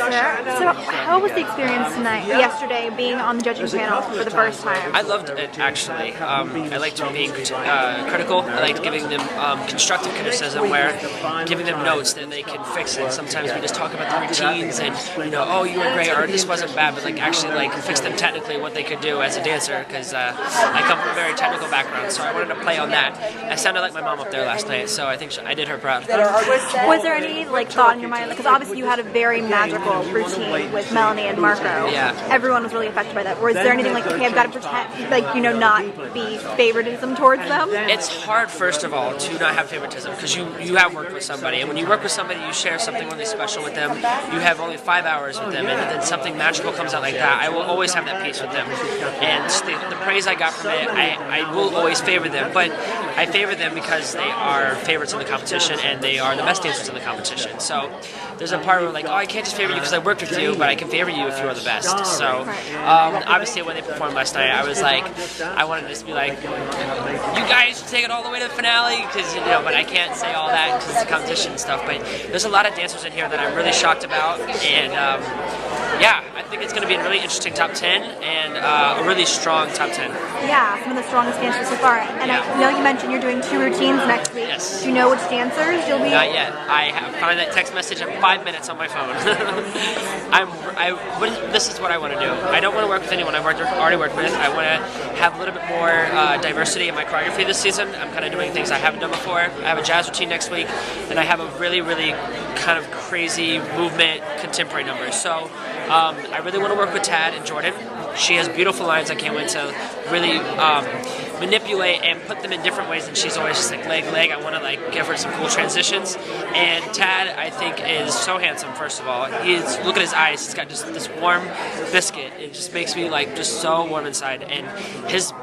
Sure. So how was the experience tonight, yesterday, being on the judging panel for the first time? I loved it, actually. I liked being critical. I liked giving them constructive criticism, where giving them notes that they can fix it. Sometimes we just talk about the routines and, oh, you were great, or this wasn't bad, but actually fix them technically what they could do as a dancer, because I come from a very technical background, so I wanted to play on that. I sounded like my mom up there last night, so I think I did her proud. Was there any thought in your mind, because obviously you had a very magical routine with Melanie and Marco. Yeah. Everyone was really affected by that. Or is there anything okay, I've got to pretend, not be favoritism towards them? It's hard, first of all, to not have favoritism, because you have worked with somebody, and when you work with somebody, you share something really special with them. You have only 5 hours with them, and then something magical comes out like that. I will always have that peace with them, and the praise I got from it, I will always favor them, but I favor them because they are favorites in the competition, and they are the best dancers in the competition. So there's a part where I can't just favor you because I worked with you, but I can favor you if you are the best. So obviously when they performed last night, I was I wanted to just be you guys should take it all the way to the finale, because but I can't say all that because it's a competition and stuff. But there's a lot of dancers in here that I'm really shocked about, and yeah, I think it's going to be a really interesting top 10 and a really strong top 10. Yeah, some of the strongest dancers so far. And I know you mentioned you're doing 2 routines next week. Yes. Do you know which dancers you'll be? Not yet. I have found that text message in 5 minutes on my phone. This is what I want to do. I don't want to work with anyone I've already worked with. I want to have a little bit more diversity in my choreography this season. I'm kind of doing things I haven't done before. I have a jazz routine next week, and I have a really, really kind of crazy movement contemporary number. So I really want to work with Tad and Jordan. She has beautiful lines. I can't wait to really manipulate and put them in different ways, and she's always just leg. I want to give her some cool transitions. And Tad, I think, is so handsome. First of all, look at his eyes. He's got just this warm biscuit. It just makes me just so warm inside. And his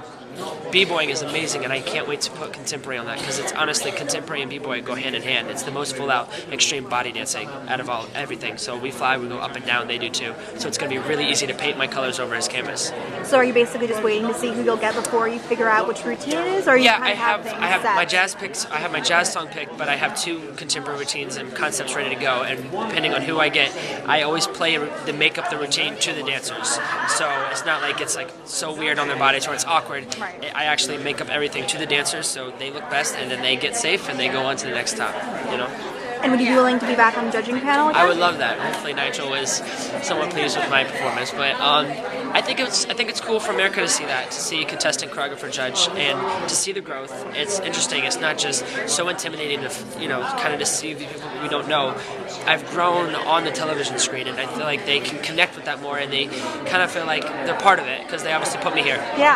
b-boying is amazing, and I can't wait to put contemporary on that, because it's honestly, contemporary and b-boy go hand in hand. It's the most full-out extreme body dancing out of everything. So we fly, we go up and down, they do too. So it's going to be really easy to paint my colors over his canvas. So are you basically just waiting to see who you'll get before you figure out which routine it is, or you I have my jazz picks. I have my jazz song picked, but I have 2 contemporary routines and concepts ready to go. And depending on who I get, I always make up the routine to the dancers. So it's not it's so weird on their bodies or it's awkward. Right. I actually make up everything to the dancers, so they look best, and then they get safe and they go on to the next top. And would you be willing to be back on the judging panel again? I would love that. Hopefully Nigel is somewhat pleased with my performance, but I think it's cool for America to see that, to see a contestant choreographer judge, and to see the growth. It's interesting. It's not just so intimidating to kind of to see the people we don't know. I've grown on the television screen, and I feel like they can connect with that more, and they kind of feel like they're part of it because they obviously put me here. Yeah.